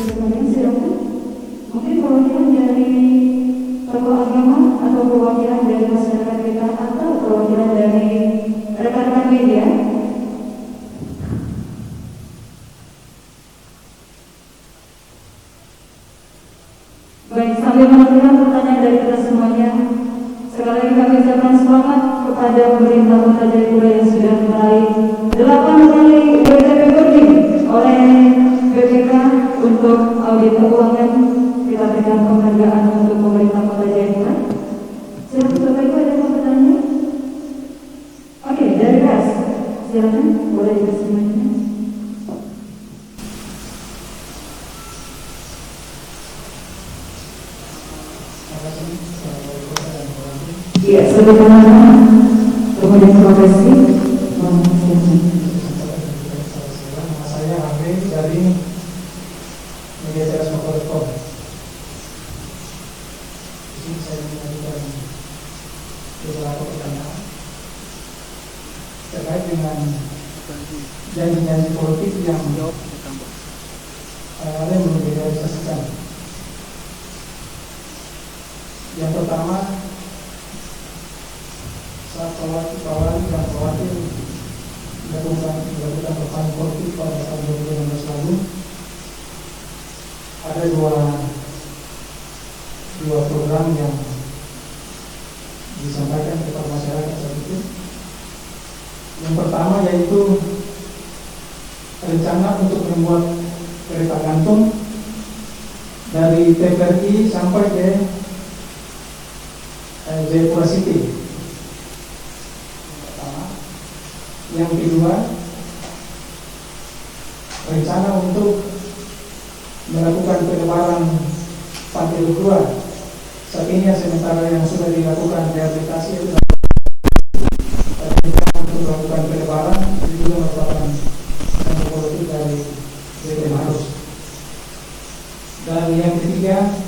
sekalian, silakan. Mungkin perwakilan dari tokoh agama atau perwakilan dari masyarakat kita atau perwakilan dari rekan-rekan media. Baik, sambil menantikan pertanyaan dari kita semuanya, sekali lagi kami ucapkan selamat kepada pemerintah Kota Jayapura yang sudah meraih 8 kali WTP Boarding oleh BPK untuk audit keuangan. Kita berikan penghargaan untuk pemerintah Kota Jayapura. Silakan Bapak Ibu, ada yang mau bertanya? Oke, dari PAS, silakan boleh dikasih mic-nya. Iya, sebagai nama kemudian profesi. Nama saya Hamid dari Media Teras Motor.com. Di sini saya mengajukan beberapa pertanyaan terkait dengan janji-janji politik yang ada yang belum direalisasikan. Yang pertama, saat Pawali dan Pawati melakukan kampanye politik pada tahun 2016 lalu, ada dua program yang disampaikan kepada masyarakat saat itu. Yang pertama yaitu rencana untuk membuat kereta gantung dari TVRI sampai ke Jayapura City. Yang kedua, rencana untuk melakukan pelebaran Pantai Lukua. Saat ini sementara yang sudah dilakukan rehabilitasi itu untuk melakukan pelebaran itu juga merupakan politik dari BP Marus. Dan yang ketiga,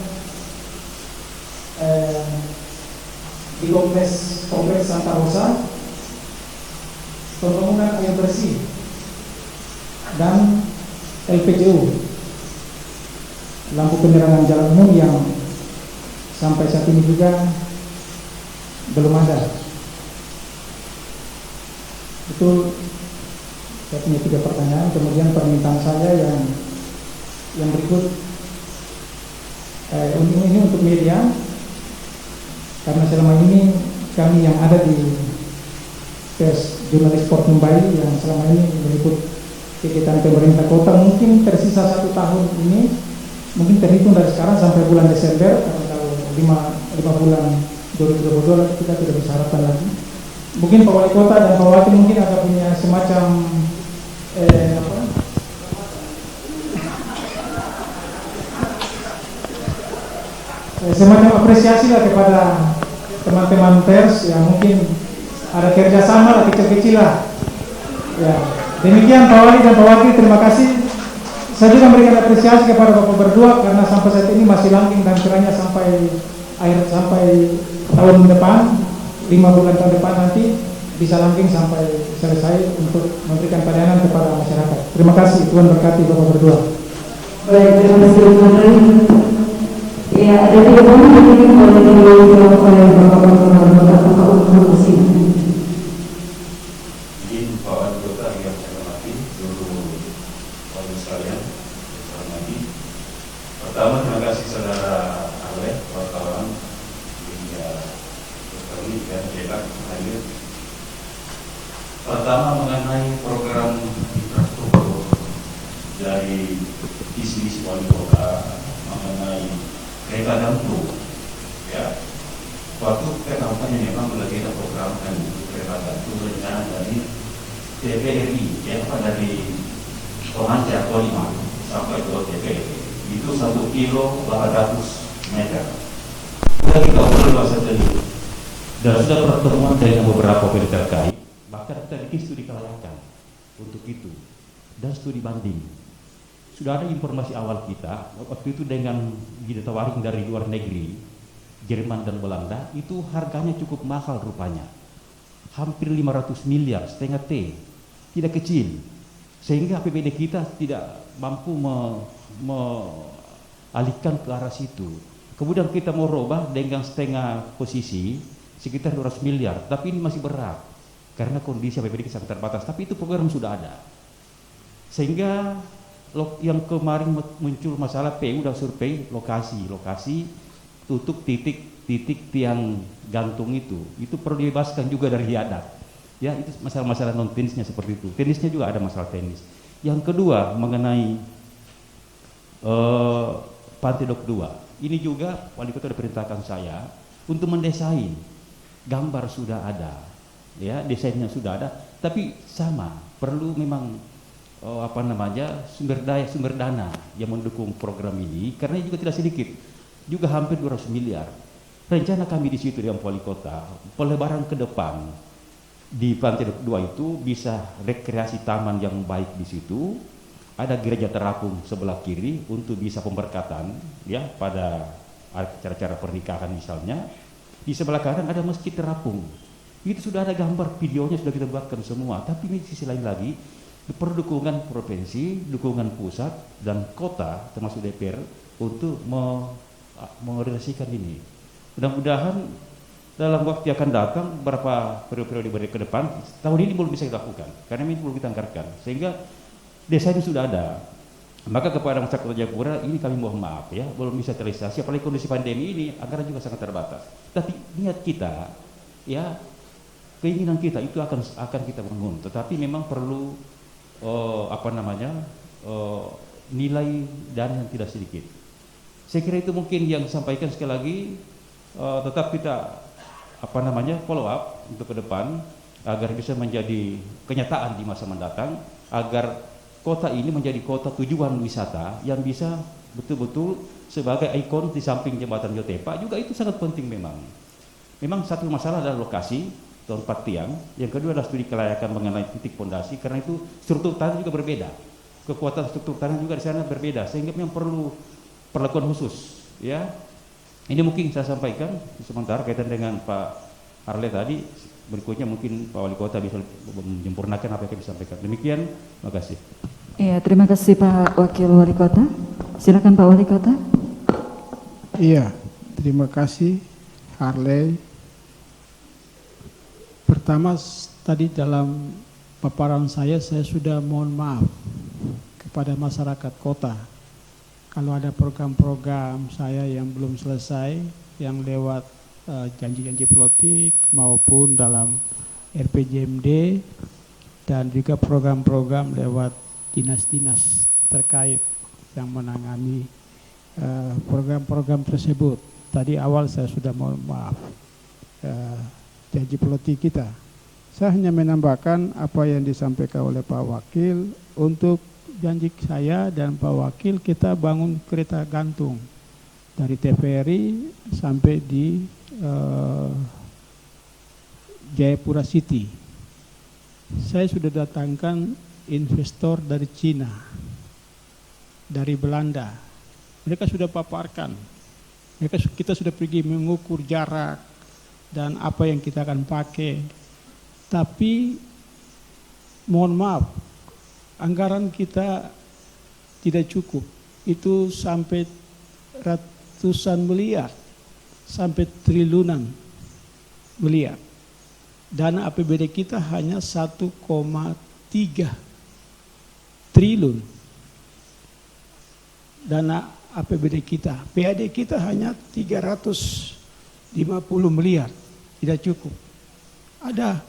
di kompleks Santa Rosa, pembangunan air bersih dan LPGU, lampu penerangan jalan umum yang sampai saat ini juga belum ada. Itu saya punya 3 pertanyaan. Kemudian permintaan saya yang berikut, ini untuk media, karena selama ini kami yang ada di pers jurnalis Sport Mumbai yang selama ini meliput kegiatan pemerintah kota, mungkin tersisa 1 tahun ini, mungkin terhitung dari sekarang sampai bulan Desember, karena kalau 5 bulan 2022 kita tidak bisa harapkan lagi. Mungkin Pak Wali Kota dan Pak Wakil mungkin ada punya semacam semacam apresiasi lah kepada teman-teman pers yang mungkin ada kerjasama lah, kecil-kecil lah. Ya, demikian Pak Wali dan Pak Wakil, terima kasih. Saya juga memberikan apresiasi kepada Bapak berdua karena sampai saat ini masih langgeng dan kiranya sampai tahun depan, 5 bulan tahun depan nanti bisa langgeng sampai selesai untuk memberikan pelayanan kepada masyarakat. Terima kasih, Tuhan berkati Bapak berdua. Baik, terima kasih Pak Menteri. Ya, ada 3 poin yang ingin dijawab oleh Bapak Menteri. Izin Pak Wali Kota yang saya hormati, seluruh Bapak sekalian, selamat pagi. Pertama, terima kasih saudara Alek, wartawan media elektronik dan cetak hadir. Pertama, mengenai program infrastruktur dari bisnis Wali Kota mengenai kereta gantung, ya. Waktu kampanye memang lagi ada program kan kereta gantung rencana dari TVRI, ya, dari Tomanca 5 sampai ke TVRI itu 1 kilo 800 meter. Sudah kita obrol tadi dan sudah pertemuan dengan beberapa pihak terkait, bahkan kita bikin studi kelayakan untuk itu dan studi banding. Sudah ada informasi awal kita waktu itu dengan ditawarin dari luar negeri, Jerman dan Belanda, itu harganya cukup mahal rupanya, hampir 500 miliar, setengah T, tidak kecil, sehingga APBD kita tidak mampu alihkan ke arah situ. Kemudian kita mau robah dengan setengah posisi sekitar 200 miliar, tapi ini masih berat karena kondisi APBD sangat terbatas. Tapi itu program sudah ada, sehingga yang kemarin muncul masalah PU dan survei lokasi tutup titik tiang gantung itu perlu dibebaskan juga dari adat. Ya, itu masalah-masalah non teknisnya seperti itu. Teknisnya juga ada masalah teknis. Yang kedua mengenai Pantai Dok 2. Ini juga wali kota diperintahkan saya untuk mendesain. Gambar sudah ada, ya, desainnya sudah ada, tapi sama perlu memang sumber dana yang mendukung program ini, karena juga tidak sedikit, juga hampir 200 miliar. Rencana kami di situ dengan wali kota, pelebaran ke depan di Pantai Dok 2 itu bisa rekreasi taman yang baik di situ. Ada gereja terapung sebelah kiri untuk bisa pemberkatan, ya, pada acara-acara pernikahan misalnya. Di sebelah kanan ada masjid terapung. Itu sudah ada gambar, videonya sudah kita buatkan semua. Tapi di sisi lain lagi, perlu dukungan provinsi, dukungan pusat dan kota termasuk DPR untuk merealisasikan ini. Mudah-mudahan dalam waktu yang akan datang, beberapa periode ke depan, tahun ini belum bisa dilakukan karena ini belum kita anggarkan, sehingga desain sudah ada. Maka kepada masyarakat Kota Jayapura ini kami mohon maaf, ya, belum bisa terrealisasi, apalagi kondisi pandemi ini, anggaran juga sangat terbatas. Tapi niat kita, ya, keinginan kita itu akan kita bangun. Tetapi memang perlu nilai dana yang tidak sedikit. Saya kira itu mungkin yang disampaikan. Sekali lagi, tetap kita follow up untuk ke depan agar bisa menjadi kenyataan di masa mendatang, agar kota ini menjadi kota tujuan wisata yang bisa betul-betul sebagai ikon di samping jembatan Yotepa. Juga itu sangat penting memang. Memang satu masalah adalah lokasi tempat tiang, yang kedua adalah studi kelayakan mengenai titik fondasi, karena itu struktur tanah juga berbeda. Kekuatan struktur tanah juga di sana berbeda, sehingga memang perlu perlakuan khusus, ya. Ini mungkin saya sampaikan sementara kaitan dengan Pak Harley tadi. Berikutnya mungkin Pak Wali Kota bisa menyempurnakan apa yang disampaikan. Demikian, terima kasih. Iya, terima kasih Pak Wakil Wali Kota. Silakan Pak Wali Kota. Iya, terima kasih Harley. Pertama, tadi dalam paparan saya sudah mohon maaf kepada masyarakat kota. Kalau ada program-program saya yang belum selesai, yang lewat janji-janji politik maupun dalam RPJMD, dan juga program-program lewat dinas-dinas terkait yang menangani program-program tersebut. Tadi awal saya sudah mohon maaf janji politik kita. Saya hanya menambahkan apa yang disampaikan oleh Pak Wakil. Untuk janji saya dan Pak Wakil, kita bangun kereta gantung dari TVRI sampai di Jayapura City. Saya sudah datangkan investor dari Cina, dari Belanda. Mereka sudah paparkan. Kita sudah pergi mengukur jarak dan apa yang kita akan pakai. Tapi mohon maaf, anggaran kita tidak cukup. Itu sampai ratusan miliar, sampai triliunan miliar. Dana APBD kita hanya 1,3 triliun. Dana APBD kita, PAD kita hanya 350 miliar, tidak cukup. Ada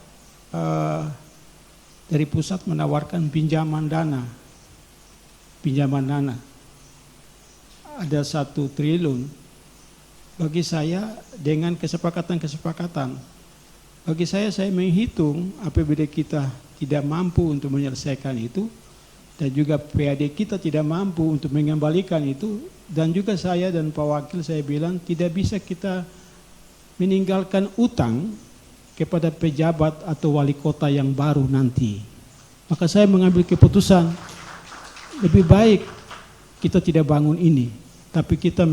dari pusat menawarkan pinjaman dana. Ada 1 triliun. Bagi saya dengan kesepakatan, bagi saya menghitung APBD kita tidak mampu untuk menyelesaikan itu, dan juga PAD kita tidak mampu untuk mengembalikan itu, dan juga saya dan Pak Wakil saya bilang tidak bisa kita meninggalkan utang kepada pejabat atau wali kota yang baru nanti. Maka saya mengambil keputusan lebih baik kita tidak bangun ini, tapi kita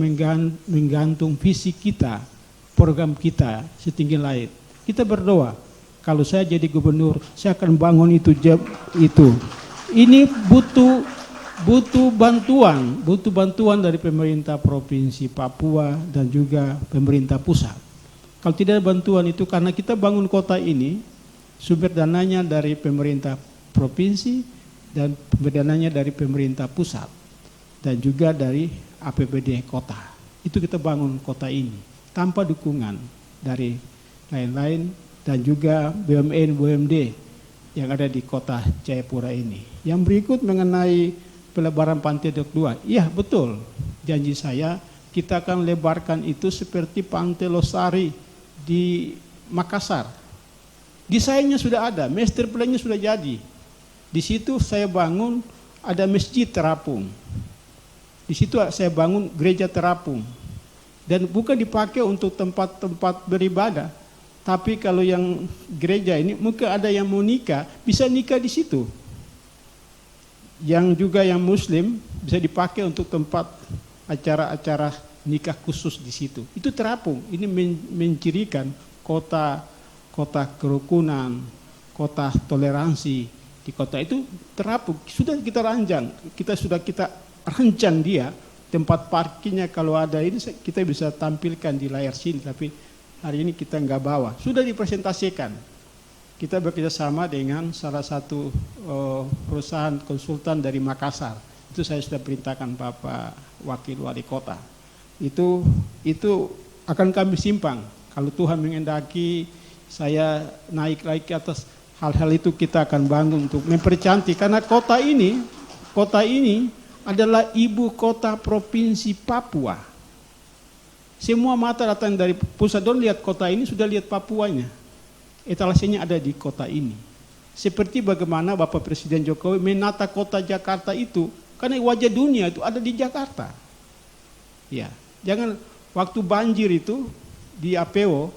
menggantung visi kita, program kita setinggi langit. Kita berdoa, kalau saya jadi gubernur, saya akan bangun itu. Ini butuh butuh bantuan dari pemerintah Provinsi Papua dan juga pemerintah pusat. Kalau tidak ada bantuan itu, karena kita bangun kota ini, sumber dananya dari pemerintah provinsi dan sumber dananya dari pemerintah pusat dan juga dari APBD kota. Itu kita bangun kota ini tanpa dukungan dari lain-lain dan juga BUMN BUMD yang ada di kota Jayapura ini. Yang berikut mengenai pelebaran Pantai Dok 2. Iya betul, janji saya kita akan lebarkan itu seperti Pantai Losari di Makassar. Desainnya sudah ada, master plan-nya sudah jadi. Di situ saya bangun ada masjid terapung. Di situ saya bangun gereja terapung. Dan bukan dipakai untuk tempat-tempat beribadah. Tapi kalau yang gereja ini mungkin ada yang mau nikah, bisa nikah di situ. Yang juga yang muslim bisa dipakai untuk tempat acara-acara nikah khusus di situ. Itu terapung. Ini mencirikan kota kerukunan, kota toleransi. Di kota itu terapung. Sudah kita rancang dia tempat parkirnya. Kalau ada ini kita bisa tampilkan di layar sini, tapi hari ini kita nggak bawa. Sudah dipresentasikan. Kita bekerja sama dengan salah satu perusahaan konsultan dari Makassar. Itu saya sudah perintahkan Bapak Wakil Wali Kota. Itu akan kami simpang. Kalau Tuhan mengendaki saya naik lagi ke atas, hal-hal itu kita akan bangun untuk mempercantik. Karena kota ini adalah ibu kota Provinsi Papua. Semua mata datang dari pusat, don lihat kota ini, sudah lihat Papuanya. Etalasenya ada di kota ini. Seperti bagaimana Bapak Presiden Jokowi menata kota Jakarta itu, karena wajah dunia itu ada di Jakarta. Ya, jangan waktu banjir itu di APO,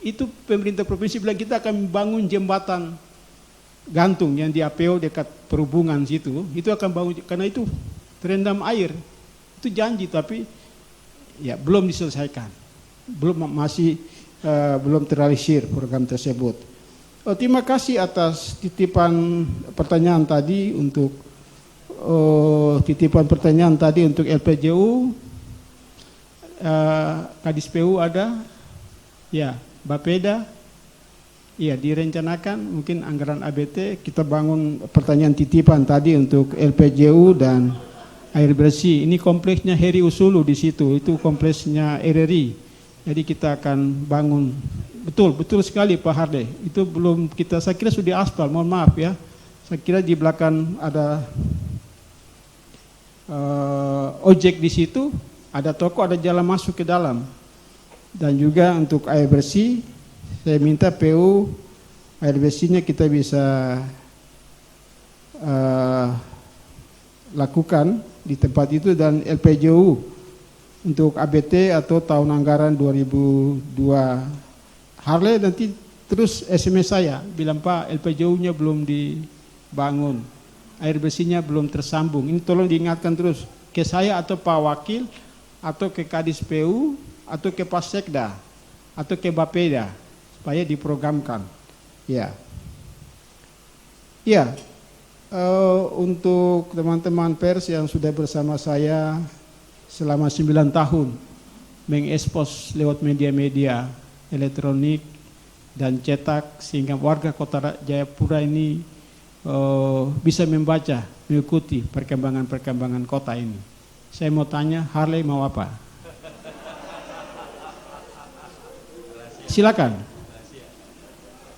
itu pemerintah provinsi bilang kita akan membangun jembatan gantung yang di APO dekat perhubungan situ, itu akan bangun karena itu terendam air. Itu janji tapi ya belum diselesaikan. Belum terrealisir program tersebut. Terima kasih atas titipan pertanyaan tadi untuk LPJU. Kadis PU ada, ya, Bapeda, ya direncanakan mungkin anggaran ABT kita bangun pertanyaan titipan tadi untuk LPJU dan air bersih. Ini kompleksnya Heri Usulu di situ, itu kompleksnya RRI. Jadi kita akan bangun, betul sekali Pak Harde. Itu belum kita, saya kira sudah aspal, mohon maaf ya. Saya kira di belakang ada ojek di situ, ada toko, ada jalan masuk ke dalam. Dan juga untuk air bersih, saya minta PU air bersihnya kita bisa lakukan di tempat itu, dan LPJU untuk ABT atau tahun anggaran 2002. Harley nanti terus SMS saya bilang Pak LPJU-nya belum dibangun, air bersihnya belum tersambung. Ini tolong diingatkan terus ke saya atau Pak Wakil atau ke Kadis PU atau ke Pak Sekda atau ke Bapeda supaya diprogramkan. Ya. Ya. Untuk teman-teman pers yang sudah bersama saya selama 9 tahun mengekspos lewat media-media elektronik dan cetak sehingga warga kota Jayapura ini bisa membaca, mengikuti perkembangan kota ini. Saya mau tanya, Harley mau apa? Silakan.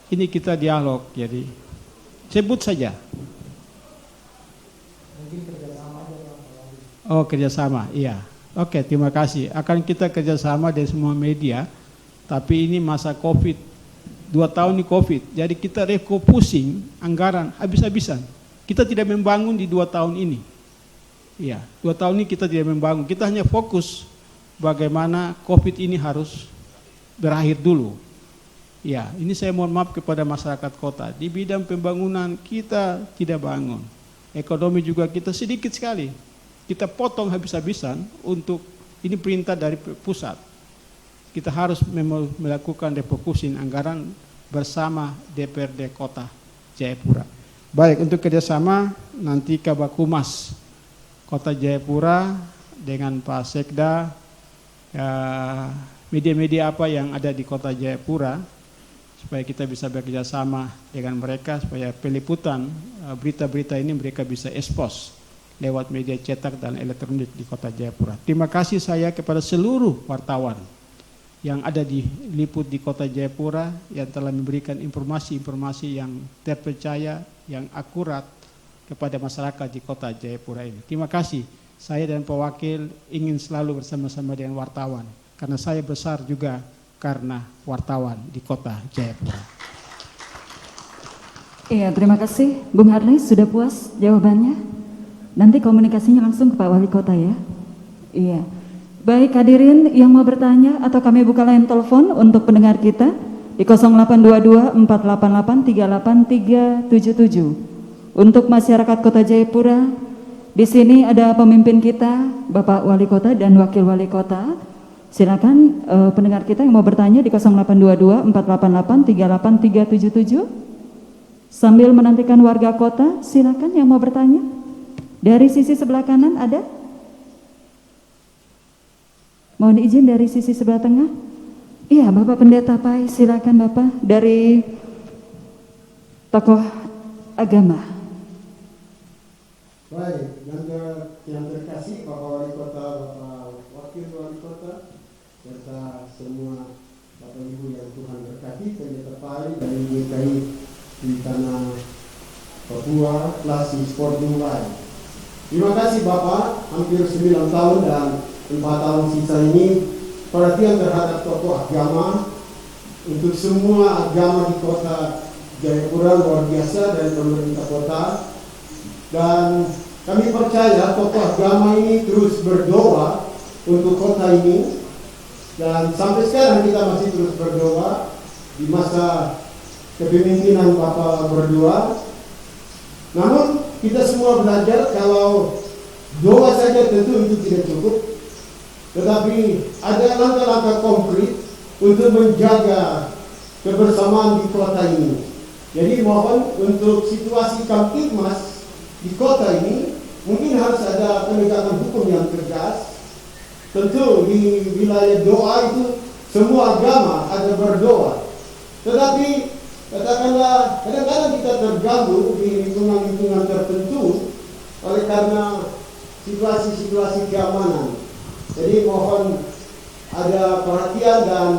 Ini kita dialog, jadi sebut saja. Oh, kerjasama, iya. Oke, terima kasih. Akan kita kerjasama dari semua media, tapi ini masa COVID, 2 tahun ini COVID, jadi kita refocusing anggaran habis-habisan. Kita tidak membangun di 2 tahun ini. Iya, 2 tahun ini kita tidak membangun, kita hanya fokus bagaimana COVID ini harus berakhir dulu. Ya, ini saya mohon maaf kepada masyarakat kota. Di bidang pembangunan kita tidak bangun. Ekonomi juga kita sedikit sekali. Kita potong habis-habisan untuk ini perintah dari pusat. Kita harus melakukan refocusing anggaran bersama DPRD Kota Jayapura. Baik, untuk kerjasama nanti Kabak Humas Kota Jayapura dengan Pak Sekda, media-media apa yang ada di Kota Jayapura, supaya kita bisa bekerja sama dengan mereka, supaya peliputan berita-berita ini mereka bisa expose lewat media cetak dan elektronik di Kota Jayapura. Terima kasih saya kepada seluruh wartawan yang ada diliput di Kota Jayapura yang telah memberikan informasi-informasi yang terpercaya, yang akurat kepada masyarakat di Kota Jayapura ini. Terima kasih. Saya dan Pak Wakil ingin selalu bersama-sama dengan wartawan, karena saya besar juga karena wartawan di Kota Jayapura. Iya, terima kasih. Bung Harni, sudah puas jawabannya? Nanti komunikasinya langsung ke Pak Wali Kota ya. Iya. Baik hadirin yang mau bertanya atau kami buka line telepon untuk pendengar kita di 0822 488 38377. Untuk masyarakat Kota Jayapura, di sini ada pemimpin kita, Bapak Wali Kota dan Wakil Wali Kota. Silakan pendengar kita yang mau bertanya di 0822 488 38377. Sambil menantikan warga kota, silakan yang mau bertanya. Dari sisi sebelah kanan ada? Mohon izin dari sisi sebelah tengah. Iya, Bapak Pendeta Pai, silakan Bapak dari tokoh agama. Baik, yang terkasih Bapak Wali Kota, Bapak Wakil Wali Kota, serta semua Bapak Ibu yang Tuhan berkati, Pendeta Pai dari GKI di tanah Papua, Klasi Sport Mumbai. Terima kasih Bapak, hampir 9 tahun dan 4 tahun sisa ini perhatian terhadap tokoh agama untuk semua agama di Kota Jayapura luar biasa dari pemerintah kota, dan kami percaya tokoh agama ini terus berdoa untuk kota ini, dan sampai sekarang kita masih terus berdoa di masa kepemimpinan Bapak berdua. Namun kita semua belajar kalau doa saja tentu itu tidak cukup, tetapi ada langkah-langkah konkret untuk menjaga kebersamaan di kota ini. Jadi mohon untuk situasi Kamtibmas di kota ini mungkin harus ada penegakan hukum yang tegas. Tentu di wilayah doa itu semua agama ada berdoa, tetapi katakanlah kadang-kadang kita terganggu di lingkungan-lingkungan tertentu oleh karena situasi-situasi keamanan. Jadi mohon ada perhatian dan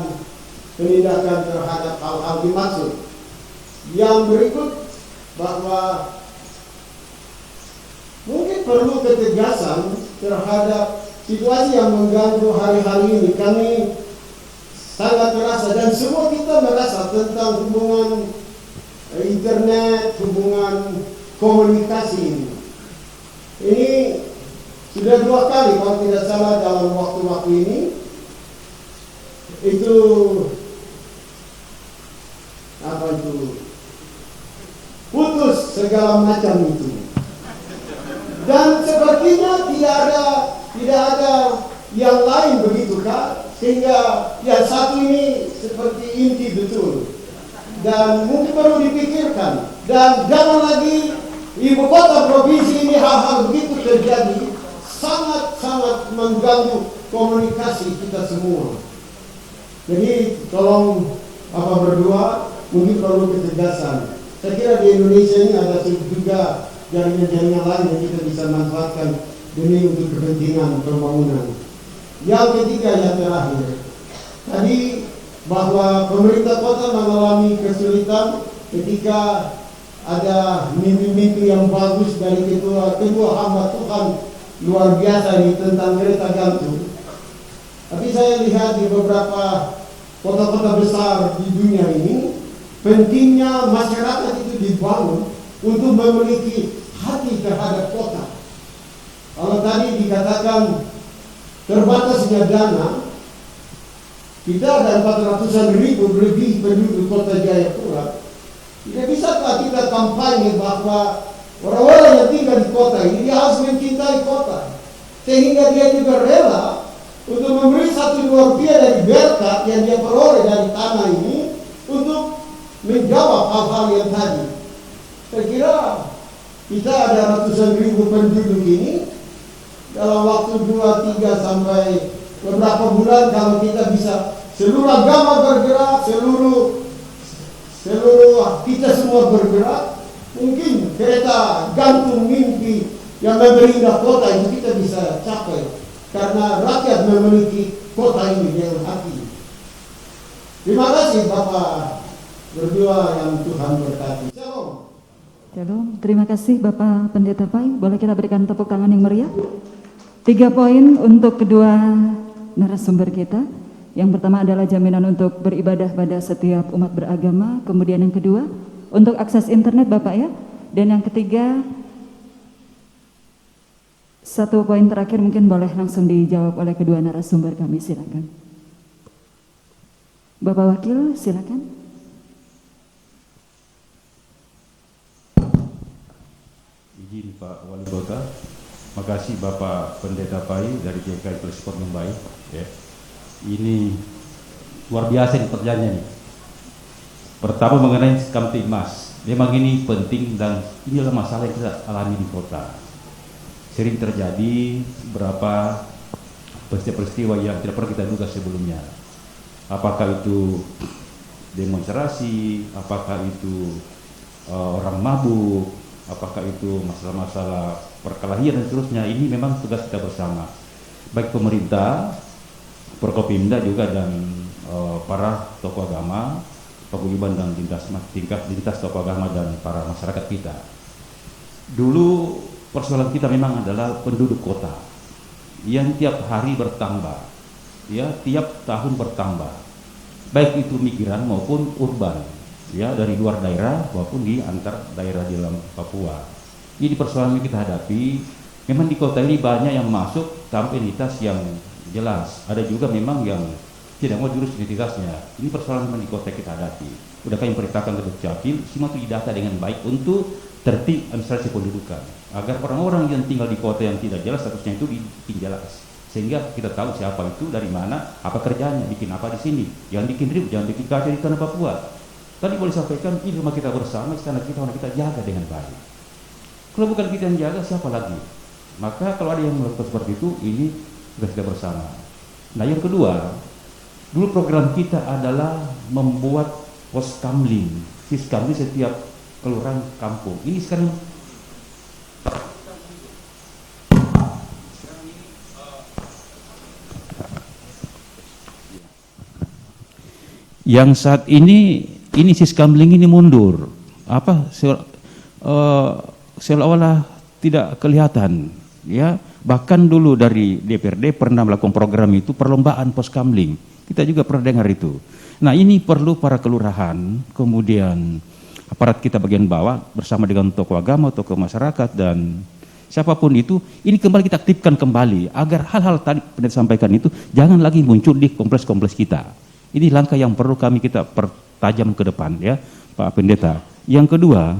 penindakan terhadap hal-hal dimaksud. Yang berikut bahwa mungkin perlu ketegasan terhadap situasi yang mengganggu hari-hari ini. Kami sangat merasa dan semua kita merasa tentang hubungan internet, hubungan komunikasi ini. Ini sudah 2 kali kalau tidak salah dalam waktu-waktu ini itu putus segala macam itu, dan sepertinya tidak ada yang lain begitu Kak, sehingga yang satu ini seperti inti betul dan mungkin perlu dipikirkan, dan jangan lagi ibu kota provinsi ini hal-hal begitu terjadi, sangat-sangat mengganggu komunikasi kita semua. Jadi tolong apa berdua mungkin perlu ketegasan. Saya kira di Indonesia ini ada juga jaringan-jaringan lain yang kita bisa manfaatkan demi untuk kepentingan pembangunan. Yang ketiga, yang terakhir, tadi bahwa pemerintah kota mengalami kesulitan ketika ada mimpi-mimpi yang bagus dari kedua hamba Tuhan luar biasa ini tentang kereta gantung. Tapi saya lihat di beberapa kota-kota besar di dunia ini, pentingnya masyarakat itu dibangun untuk memiliki hati terhadap kota. Kalau tadi dikatakan terbatasnya dana, kita ada 400-an ribu lebih penduduk kota Jayapura. Tidak bisakah kita kampanye bahwa orang-orang yang tinggal di kota ini dia harus mencintai kota, sehingga dia juga rela untuk memberi $1 dari berkat yang dia peroleh dari tanah ini untuk menjawab hal-hal yang tadi. Saya kira kita ada ratusan ribu penduduk ini, dalam waktu 2, 3 sampai beberapa bulan, kalau kita bisa seluruh agama bergerak, seluruh kita semua bergerak, mungkin kereta gantung mimpi yang memberi indah kota itu kita bisa capai, karena rakyat memiliki kota ini dengan hati. Terima kasih Bapak berdua yang Tuhan berkati. Shalom. Shalom. Terima kasih Bapak Pendeta Pai. Boleh kita berikan tepuk tangan yang meriah? 3 poin untuk kedua narasumber kita. Yang pertama adalah jaminan untuk beribadah pada setiap umat beragama. Kemudian yang kedua, untuk akses internet Bapak ya. Dan yang ketiga, 1 poin terakhir mungkin boleh langsung dijawab oleh kedua narasumber kami. Silakan. Bapak Wakil, silakan. Izin Pak Wali Kota, makasih Bapak Pendeta Pai dari JKI Sport Mumbai. Ya. Ini luar biasa nih perjanjian nih. Pertama mengenai Kamtibmas, memang ini penting dan inilah masalah yang kita alami di kota. Sering terjadi beberapa peristiwa yang tidak pernah kita duga sebelumnya. Apakah itu demonstrasi, apakah itu orang mabuk, apakah itu masalah-masalah perkelahian dan seterusnya. Ini memang tugas kita bersama, baik pemerintah, Forkopimda juga dan para tokoh agama, paguyuban dan lintas tokoh agama dan para masyarakat kita. Dulu persoalan kita memang adalah penduduk kota yang tiap hari bertambah, ya tiap tahun bertambah, baik itu migran maupun urban, ya dari luar daerah maupun di antar daerah di dalam Papua. Ini persoalan yang kita hadapi. Memang di kota ini banyak yang masuk tanpa identitas yang jelas, ada juga memang yang tidak mau jurus identitasnya. Ini persoalan memang di kota kita hadapi. Udah kami perintahkan ke Dukcapil, semua itu didata dengan baik untuk tertib administrasi pendudukan, agar orang-orang yang tinggal di kota yang tidak jelas statusnya itu dibikin jelas, sehingga kita tahu siapa itu, dari mana, apa kerjanya, bikin apa di sini, jangan bikin ribut, jangan bikin kacau di tanah Papua. Tadi boleh sampaikan, ini rumah kita bersama, istana kita harus kita jaga dengan baik. Kalau bukan kita yang jaga, siapa lagi? Maka kalau ada yang melakukan seperti itu, ini tugas kita bersama. Nah yang kedua, dulu program kita adalah membuat pos kamling, siskamling setiap kelurahan kampung. Ini sekarang yang saat ini siskamling ini mundur. Apa seolah-olah tidak kelihatan, ya. Bahkan dulu dari DPRD pernah melakukan program itu, perlombaan pos kamling. Kita juga pernah dengar itu. Nah ini perlu para kelurahan, kemudian aparat kita bagian bawah bersama dengan tokoh agama, tokoh masyarakat dan siapapun itu, ini kembali kita aktifkan kembali agar hal-hal tadi yang disampaikan itu jangan lagi muncul di kompleks-kompleks kita. Ini langkah yang perlu kita pertajam ke depan, ya Pak Pendeta. Yang kedua,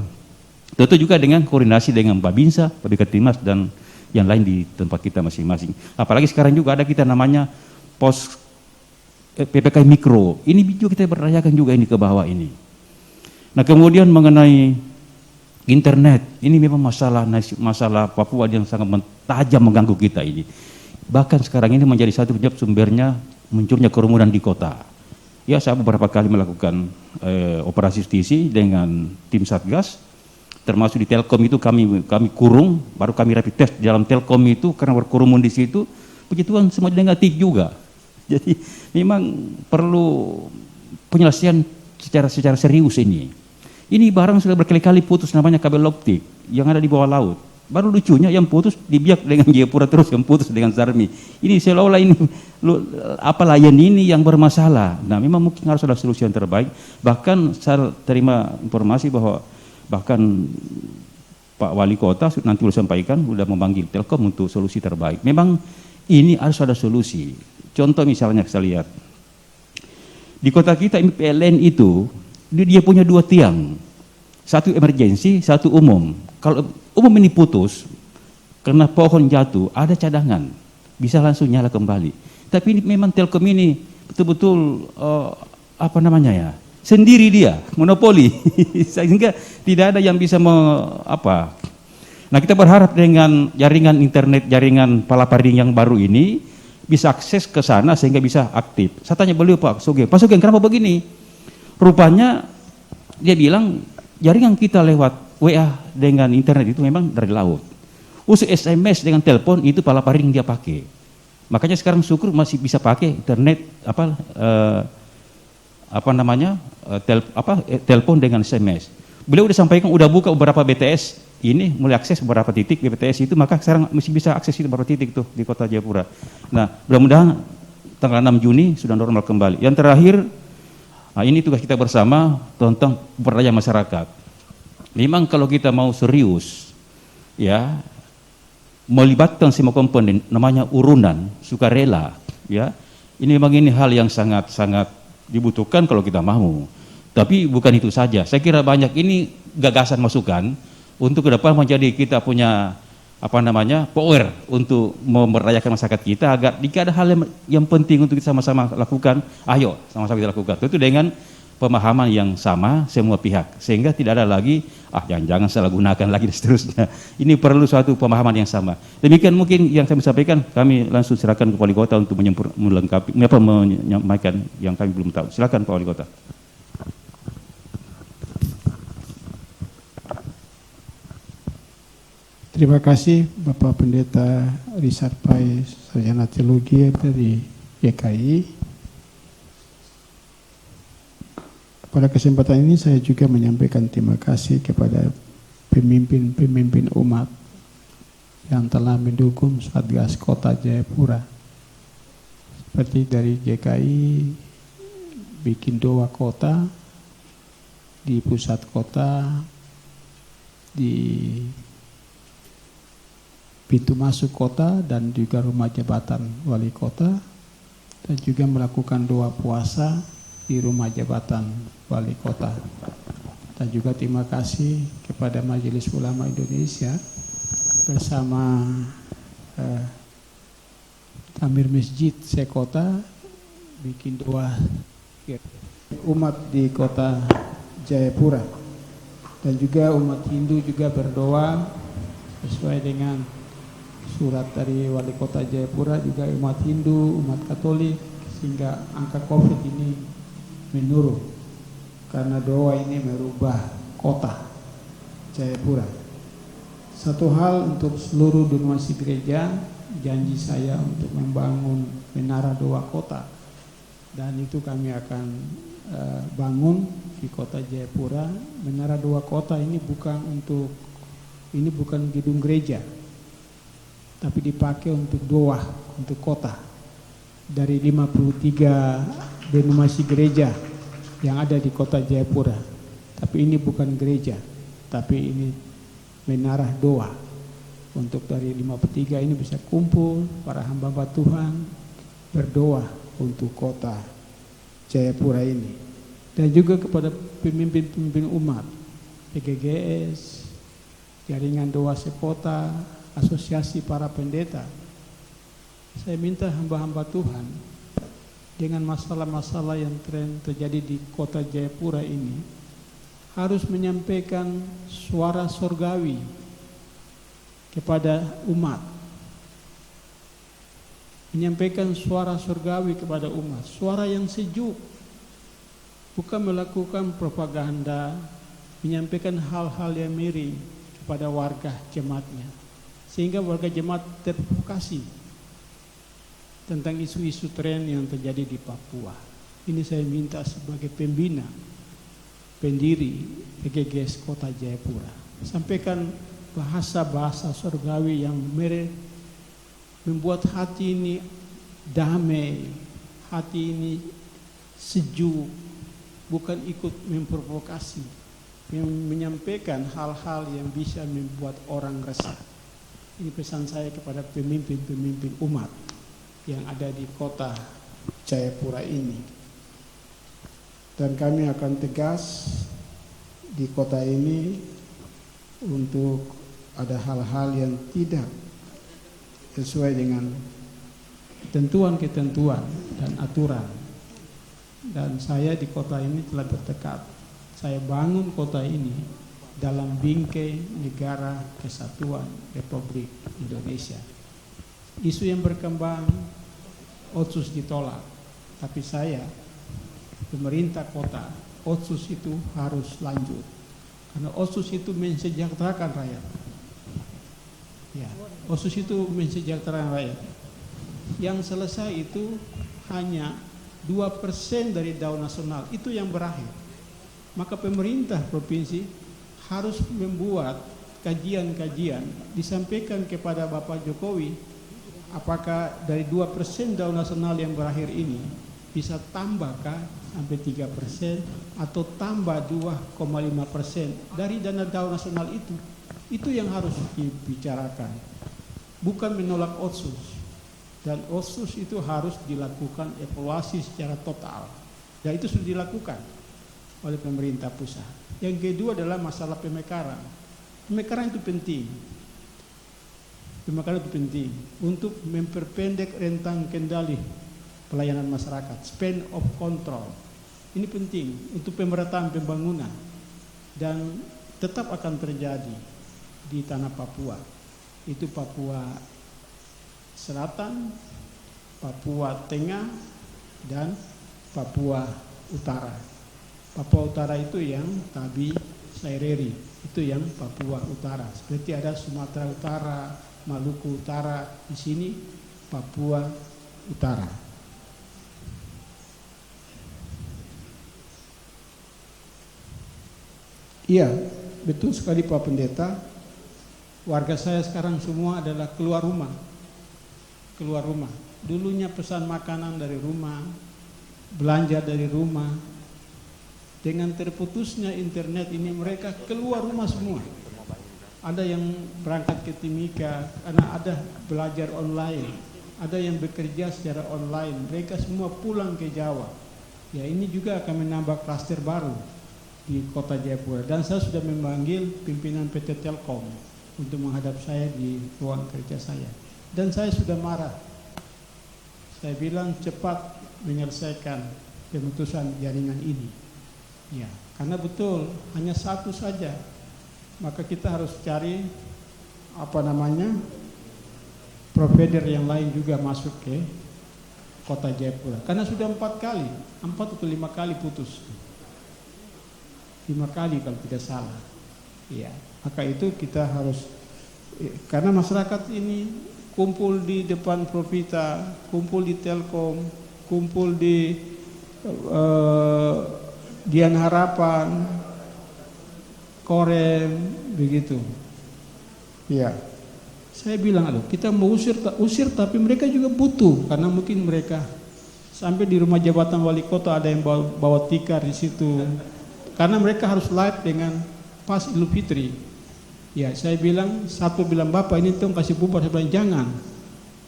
tentu juga dengan koordinasi dengan Babinsa, Babinsa dan yang lain di tempat kita masing-masing. Apalagi sekarang juga ada kita namanya pos PPK mikro. Ini juga kita berdayakan juga ini ke bawah ini. Nah kemudian mengenai internet, ini memang masalah Papua yang sangat tajam mengganggu kita ini. Bahkan sekarang ini menjadi satu penyebab sumbernya munculnya kerumunan di kota. Ya saya beberapa kali melakukan operasi justisi dengan tim Satgas. Termasuk di Telkom itu kami kurung, baru kami rapid test di dalam Telkom itu karena berkerumun di situ, puji Tuhan semua negatif juga. Jadi memang perlu penyelesaian secara serius ini. Ini barang sudah berkali-kali putus, namanya kabel optik yang ada di bawah laut. Baru lucunya yang putus di Biak dengan Jayapura, terus yang putus dengan Sarmi. Ini seolah-olah ini apa layan ini yang bermasalah. Nah memang mungkin harus ada solusi yang terbaik. Bahkan saya terima informasi bahwa bahkan Pak Wali Kota nanti boleh sampaikan sudah memanggil Telkom untuk solusi terbaik. Memang ini harus ada solusi. Contoh misalnya saya lihat di kota kita ini PLN itu dia punya 2 tiang, satu emergensi, satu umum. Kalau umum ini putus karena pohon jatuh, ada cadangan, bisa langsung nyala kembali. Tapi ini memang Telkom ini betul-betul sendiri dia, monopoli, sehingga tidak ada yang bisa Nah, kita berharap dengan jaringan internet, jaringan Palaparing yang baru ini bisa akses ke sana sehingga bisa aktif. Saya tanya beliau, Pak Sugeng, kenapa begini? Rupanya dia bilang jaringan kita lewat WA dengan internet itu memang dari laut. Khusus SMS dengan telepon itu Palaparing dia pakai. Makanya sekarang syukur masih bisa pakai internet telepon dengan SMS. Beliau udah sampaikan udah buka beberapa BTS ini, mulai akses beberapa titik BTS itu, maka sekarang masih bisa akses itu beberapa titik tuh di Kota Jayapura. Nah, mudah-mudahan tanggal 6 Juni sudah normal kembali. Yang terakhir, ini tugas kita bersama tentang pemberdayaan masyarakat. Memang kalau kita mau serius, ya, melibatkan semua komponen, namanya urunan, sukarela, ya. Ini memang hal yang sangat dibutuhkan kalau kita mau. Tapi bukan itu saja. Saya kira banyak ini gagasan masukan untuk ke depan menjadi kita punya power untuk memberdayakan masyarakat kita agar jika ada hal yang penting untuk kita sama-sama lakukan, ayo sama-sama kita lakukan. Tentu dengan pemahaman yang sama semua pihak, sehingga tidak ada lagi jangan salah gunakan lagi dan seterusnya. Ini perlu suatu pemahaman yang sama. Demikian mungkin yang saya sampaikan. Kami langsung silakan ke Wali Kota untuk menyampaikan yang kami belum tahu. Silakan Pak Wali Kota. Terima kasih Bapak Pendeta Richard Pai, Sarjana Teologi dari YKI. Pada kesempatan ini saya juga menyampaikan terima kasih kepada pemimpin-pemimpin umat yang telah mendukung Satgas Kota Jayapura. Seperti dari JKI bikin doa kota di pusat kota, di pintu masuk kota dan juga rumah jabatan wali kota, dan juga melakukan doa puasa di rumah jabatan wali kota. Dan juga terima kasih kepada Majelis Ulama Indonesia bersama Amir Masjid Sekota bikin doa umat di kota Jayapura, dan juga umat Hindu juga berdoa sesuai dengan surat dari Wali Kota Jayapura, juga umat Hindu, umat Katolik, sehingga angka COVID ini menurun karena doa ini merubah kota Jayapura. Satu hal untuk seluruh donasi gereja, janji saya untuk membangun menara doa kota, dan itu kami akan bangun di kota Jayapura. Menara doa kota ini bukan gedung gereja, tapi dipakai untuk doa untuk kota. Dari 53 denominasi gereja yang ada di kota Jayapura, tapi ini bukan gereja, tapi ini menara doa. Untuk dari 53 ini bisa kumpul para hamba Tuhan berdoa untuk kota Jayapura ini. Dan juga kepada pemimpin-pemimpin umat, PGGS, Jaringan Doa Sekota, Asosiasi Para Pendeta, saya minta hamba-hamba Tuhan dengan masalah-masalah yang terjadi di kota Jayapura ini harus menyampaikan suara surgawi kepada umat, menyampaikan suara surgawi kepada umat, suara yang sejuk, bukan melakukan propaganda, menyampaikan hal-hal yang miring kepada warga jemaatnya, sehingga warga jemaat terprovokasi tentang isu-isu tren yang terjadi di Papua. Ini saya minta sebagai pembina, pendiri PGGS Kota Jayapura, sampaikan bahasa-bahasa surgawi yang membuat hati ini damai, hati ini sejuk, bukan ikut memprovokasi, menyampaikan hal-hal yang bisa membuat orang resah. Ini pesan saya kepada pemimpin-pemimpin umat yang ada di kota Jayapura ini. Dan kami akan tegas di kota ini untuk ada hal-hal yang tidak sesuai dengan ketentuan-ketentuan dan aturan. Dan saya di kota ini telah bertekad, saya bangun kota ini dalam bingkai Negara Kesatuan Republik Indonesia. Isu yang berkembang, Otsus ditolak, tapi saya, pemerintah kota, Otsus itu harus lanjut, karena Otsus itu mensejahterakan rakyat. Ya, Otsus itu mensejahterakan rakyat. Yang selesai itu hanya 2% dari DAU nasional, itu yang berakhir. Maka pemerintah provinsi harus membuat kajian-kajian, disampaikan kepada Bapak Jokowi, apakah dari 2% DAU nasional yang berakhir ini bisa tambahkah sampai 3% atau tambah 2,5% dari dana DAU nasional itu. Itu yang harus dibicarakan, bukan menolak Otsus. Dan Otsus itu harus dilakukan evaluasi secara total, dan itu sudah dilakukan oleh pemerintah pusat. Yang kedua adalah masalah pemekaran. Pemekaran itu penting. Pemekaran itu penting untuk memperpendek rentang kendali pelayanan masyarakat, span of control. Ini penting untuk pemerataan pembangunan, dan tetap akan terjadi di tanah Papua. Itu Papua Selatan, Papua Tengah, dan Papua Utara. Papua Utara itu yang Tabi Saireri, itu yang Papua Utara. Seperti ada Sumatera Utara, Maluku Utara, di sini Papua Utara. Iya, betul sekali Pak Pendeta. Warga saya sekarang semua adalah keluar rumah. Keluar rumah. Dulunya pesan makanan dari rumah, belanja dari rumah. Dengan terputusnya internet ini mereka keluar rumah semua. Ada yang berangkat ke Timika karena ada belajar online, ada yang bekerja secara online. Mereka semua pulang ke Jawa. Ya, ini juga akan menambah klaster baru di Kota Jayapura. Dan saya sudah memanggil pimpinan PT Telkom untuk menghadap saya di ruang kerja saya. Dan saya sudah marah. Saya bilang cepat menyelesaikan pemutusan jaringan ini. Ya, karena betul hanya satu saja. Maka kita harus cari provider yang lain juga masuk ke Kota Jayapura. Karena sudah 4 atau 5 kali putus. 5 kali kalau tidak salah. Ya, maka itu kita harus, karena masyarakat ini kumpul di depan Provita, kumpul di Telkom, kumpul di Dian Harapan, Korem, begitu. Ya, saya bilang, aduh, kita mau usir, tapi mereka juga butuh, karena mungkin mereka sampai di rumah jabatan wali kota ada yang bawa tikar di situ, karena mereka harus live dengan pas Idul Fitri. Ya, saya bilang, satu bilang, Bapak ini tolong kasih bubar. Saya bilang, jangan,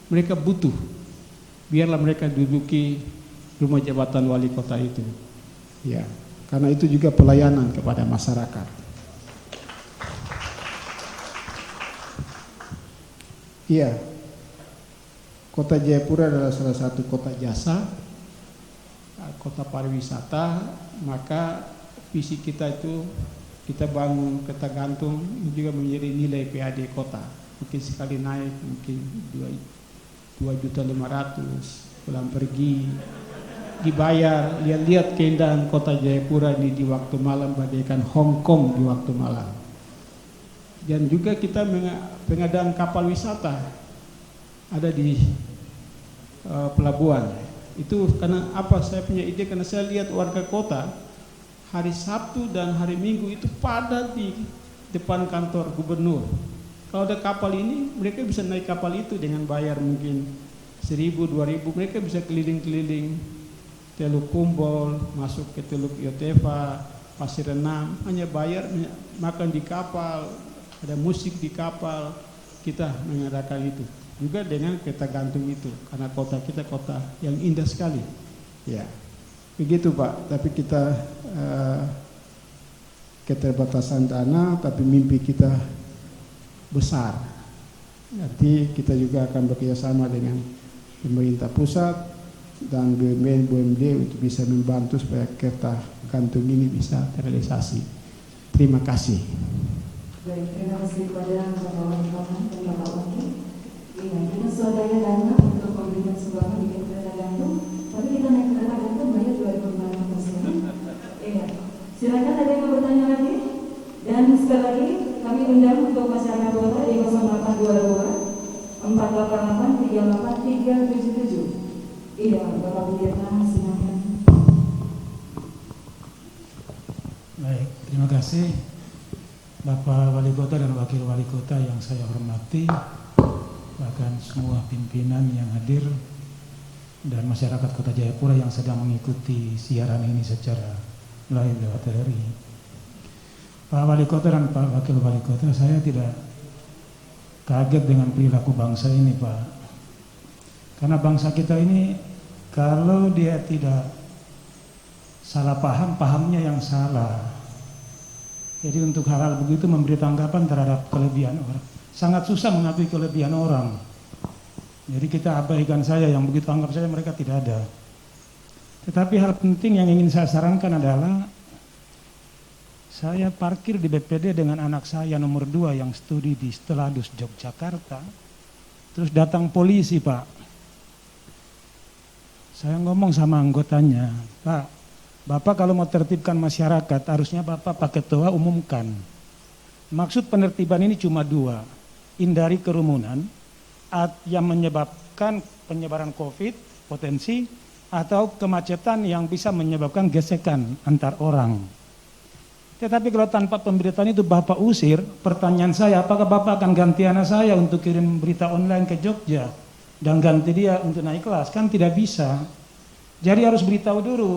mereka butuh, biarlah mereka duduki rumah jabatan wali kota itu. Ya, karena itu juga pelayanan kepada masyarakat. Iya, Kota Jayapura adalah salah satu kota jasa, kota pariwisata. Maka visi kita itu kita bangun Kota Gantung juga menjadi nilai PAD kota. Mungkin sekali naik mungkin 2.500.000 pulang pergi dibayar. Lihat keindahan Kota Jayapura ini di waktu malam bagaikan Hong Kong di waktu malam. Dan juga kita pengadaan kapal wisata ada di pelabuhan. Itu karena apa? Saya punya ide karena saya lihat warga kota hari Sabtu dan hari Minggu itu padat di depan kantor gubernur. Kalau ada kapal ini, mereka bisa naik kapal itu dengan bayar mungkin 1.000-2.000. Mereka bisa keliling-keliling Teluk Kumbol, masuk ke Teluk Yotefa, Pasir Renam, hanya bayar makan di kapal, ada musik di kapal. Kita mengadakan itu juga dengan Kota Gantung itu, karena kota kita kota yang indah sekali. Ya, begitu Pak. Tapi kita keterbatasan dana, tapi mimpi kita besar. Nanti kita juga akan bekerjasama dengan pemerintah pusat dan BUMD untuk bisa membantu supaya Kota Gantung ini bisa terrealisasi. Terima kasih. Baik, terima kasih kepada Bapak Wali Kota dan Bapak Wakil. Iya, kita swadaya dana untuk memberikan sumbangan di kereta gantung, tapi kita naik kereta gantung bayar 2.500 ya. Iya, silakan ada yang mau bertanya lagi. Dan sekali lagi kami undang untuk masyarakat kota di 0822 488 38377. Iya, Bapak Budiarna, silakan. Baik, terima kasih Bapak Wali Kota dan Wakil Wali Kota yang saya hormati, bahkan semua pimpinan yang hadir dan masyarakat Kota Jayapura yang sedang mengikuti siaran ini secara live lewat TVRI. Pak Wali Kota dan Pak Wakil Wali Kota, saya tidak kaget dengan perilaku bangsa ini, Pak. Karena bangsa kita ini kalau dia tidak salah paham, pahamnya yang salah. Jadi untuk hal-hal begitu memberi tanggapan terhadap kelebihan orang, sangat susah mengakui kelebihan orang. Jadi kita abaikan saja, yang begitu anggap saja mereka tidak ada. Tetapi hal penting yang ingin saya sarankan adalah, saya parkir di BPD dengan anak saya nomor 2 yang studi di Steladus Yogyakarta. Terus datang polisi, Pak. Saya ngomong sama anggotanya, Pak, Bapak kalau mau tertibkan masyarakat, harusnya Bapak pakai toa umumkan. Maksud penertiban ini cuma 2, hindari kerumunan yang menyebabkan penyebaran COVID, potensi, atau kemacetan yang bisa menyebabkan gesekan antar orang. Tetapi kalau tanpa pemberitaan itu Bapak usir, pertanyaan saya, apakah Bapak akan ganti anak saya untuk kirim berita online ke Jogja dan ganti dia untuk naik kelas? Kan tidak bisa. Jadi harus beritahu dulu.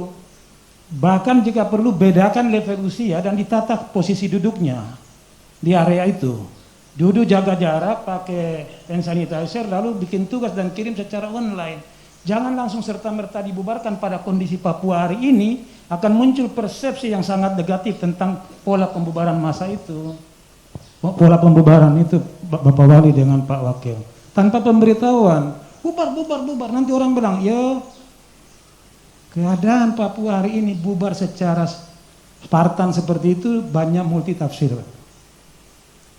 Bahkan jika perlu bedakan level usia dan ditata posisi duduknya di area itu. Duduk jaga jarak, pakai hand sanitizer, lalu bikin tugas dan kirim secara online. Jangan langsung serta-merta dibubarkan. Pada kondisi Papua hari ini akan muncul persepsi yang sangat negatif tentang pola pembubaran massa itu. Pola pembubaran itu Bapak Wali dengan Pak Wakil. Tanpa pemberitahuan, bubar, nanti orang bilang, yo keadaan Papua hari ini bubar secara Spartan seperti itu banyak multi tafsir.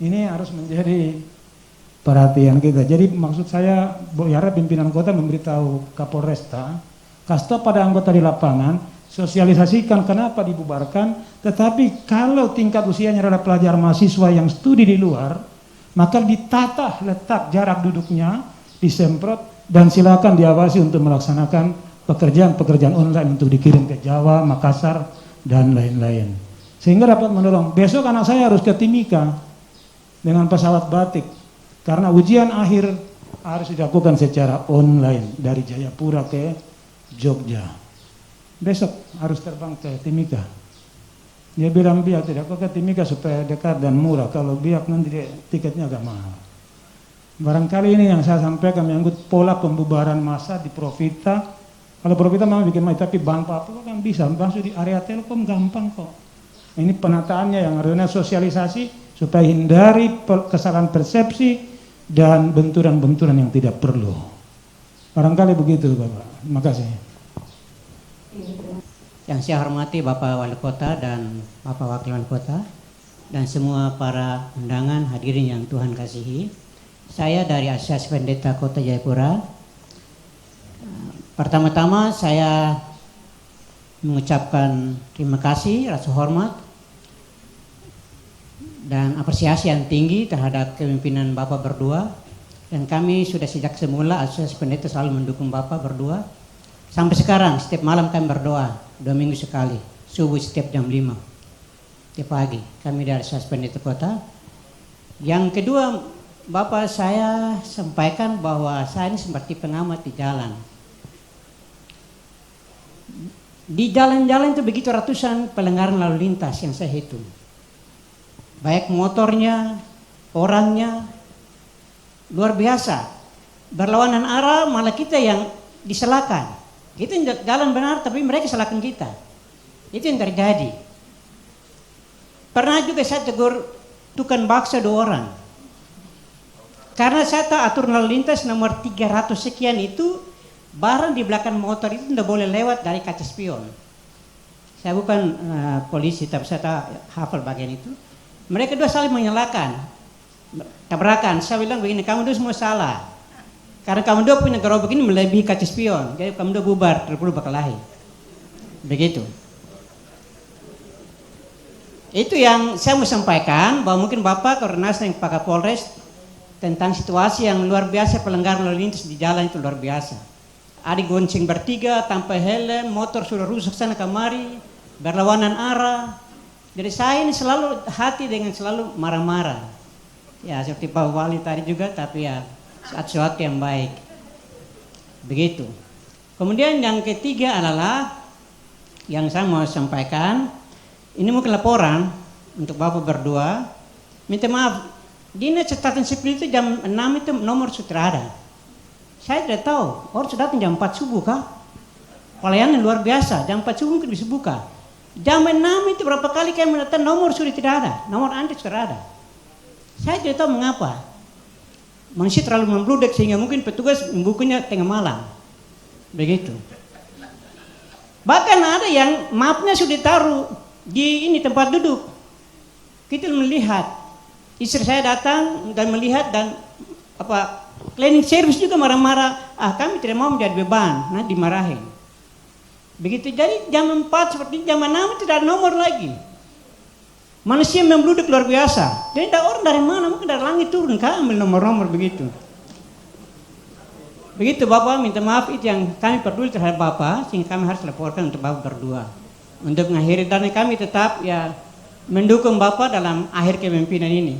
Ini harus menjadi perhatian kita. Jadi maksud saya, biar pimpinan kota memberitahu Kapolresta, kasih tahu pada anggota di lapangan, sosialisasikan kenapa dibubarkan. Tetapi kalau tingkat usianya adalah pelajar mahasiswa yang studi di luar, maka ditata letak jarak duduknya, disemprot, dan silakan diawasi untuk melaksanakan pekerjaan-pekerjaan online untuk dikirim ke Jawa, Makassar, dan lain-lain. Sehingga dapat menolong. Besok anak saya harus ke Timika dengan pesawat batik. Karena ujian akhir harus dilakukan secara online dari Jayapura ke Jogja. Besok harus terbang ke Timika. Dia bilang biak tidak kok ke Timika supaya dekat dan murah. Kalau biak nanti tiketnya agak mahal. Barangkali ini yang saya sampaikan menyangkut pola pembubaran massa di Provita. Kalau Provita memang bikin macet, tapi Bank Papua kan bisa, masuk di area Telkom gampang kok. Ini penataannya yang harusnya sosialisasi supaya hindari kesalahan persepsi dan benturan-benturan yang tidak perlu. Barangkali begitu, Bapak. Terima kasih. Yang saya hormati Bapak Wali Kota dan Bapak Wakil Wali Kota dan semua para undangan hadirin yang Tuhan kasihi. Saya dari Asosiasi Pendeta Kota Jayapura. Pertama-tama saya mengucapkan terima kasih, rasa hormat dan apresiasi yang tinggi terhadap kepemimpinan Bapak berdua. Dan kami sudah sejak semula Asosiasi Pendeta selalu mendukung Bapak berdua. Sampai sekarang setiap malam kami berdoa 2 minggu sekali, subuh setiap jam 5 setiap pagi. Kami dari Asosiasi Pendeta Kota. Yang kedua, Bapak saya sampaikan bahwa saya ini seperti pengamat di jalan. Di jalan-jalan itu begitu ratusan pelanggaran lalu lintas yang saya hitung. Baik motornya, orangnya, luar biasa. Berlawanan arah malah kita yang disalakan. Kita jalan benar tapi mereka salahkan kita. Itu yang terjadi. Pernah juga saya tegur tukang bakso 2 orang. Karena saya tahu aturan lalu lintas nomor 300 sekian itu, barang di belakang motor itu tidak boleh lewat dari kaca spion. Saya bukan polisi, tapi saya hafal bagian itu. Mereka dua saling menyalahkan, tabrakan. Saya bilang begini, kamu dua semua salah. Karena kamu dua punya gerobak ini melebihi kaca spion. Jadi kamu dua bubar, terperlu berkelahi. Begitu. Itu yang saya mau sampaikan, bahwa mungkin Bapak koordinasi dengan Pak Kapolres tentang situasi yang luar biasa, pelanggaran lalu lintas di jalan itu luar biasa. Ada gonceng bertiga, tanpa helm, motor sudah rusak sana kemari, berlawanan arah. Jadi saya ini selalu hati dengan selalu marah-marah. Ya seperti Pak Wali tadi juga, tapi ya sesuatu yang baik. Begitu. Kemudian yang ketiga adalah yang saya mau sampaikan, ini mungkin laporan untuk Bapak berdua. Minta maaf, dinas catatan sipil itu jam 6 itu nomor sudah ada. Saya tidak tahu, orang sudah datang jam 4 subuh kah? Pelayanan luar biasa, jam 4 subuh mungkin bisa buka. Jam 6 itu berapa kali kami datang nomor sudah tidak ada, nomor Anda sudah ada. Saya tidak tahu mengapa. Manusia terlalu membludak sehingga mungkin petugas membukanya tengah malam. Begitu. Bahkan ada yang mapnya sudah taruh di ini tempat duduk. Kita melihat, istri saya datang dan melihat dan cleaning service juga marah-marah. Kami tidak mau menjadi beban, dimarahin. Begitu, jadi jam 4 seperti jam 6 tidak ada nomor lagi. Manusia membludak luar biasa. Jadi ada orang dari mana, mungkin dari langit turun ambil nomor-nomor begitu. Begitu Bapak, minta maaf itu yang kami peduli terhadap Bapak, sehingga kami harus laporkan untuk Bapak berdua. Untuk mengakhiri, dan kami tetap ya mendukung Bapak dalam akhir kepemimpinan ini.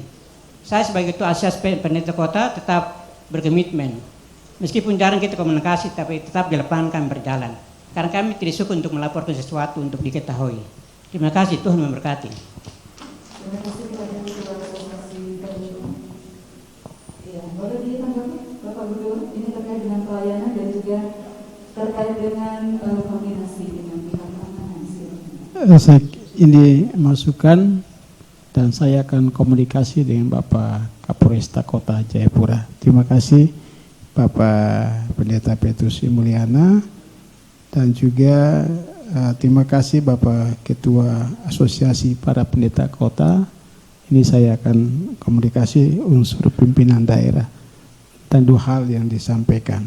Saya sebagai Ketua Asosiasi Pendeta Kota tetap berkomitmen. Meskipun jarang kita komunikasi, tapi tetap di lapangan kami berjalan. Karena kami tidak suka untuk melaporkan sesuatu untuk diketahui. Terima kasih, Tuhan memberkati. Terima kasih kepada Bapak Bupati Bandung. Ya, boleh ditanggapi Bapak berdua, ini terkait dengan pelayanan dan juga terkait dengan koordinasi dengan pihak keamanan. Ini masukan dan saya akan komunikasi dengan Bapak Kapolresta Kota Jayapura. Terima kasih Bapak Pendeta Petrus Mulyana dan juga terima kasih Bapak Ketua Asosiasi para Pendeta Kota. Ini saya akan komunikasi unsur pimpinan daerah dan dua hal yang disampaikan.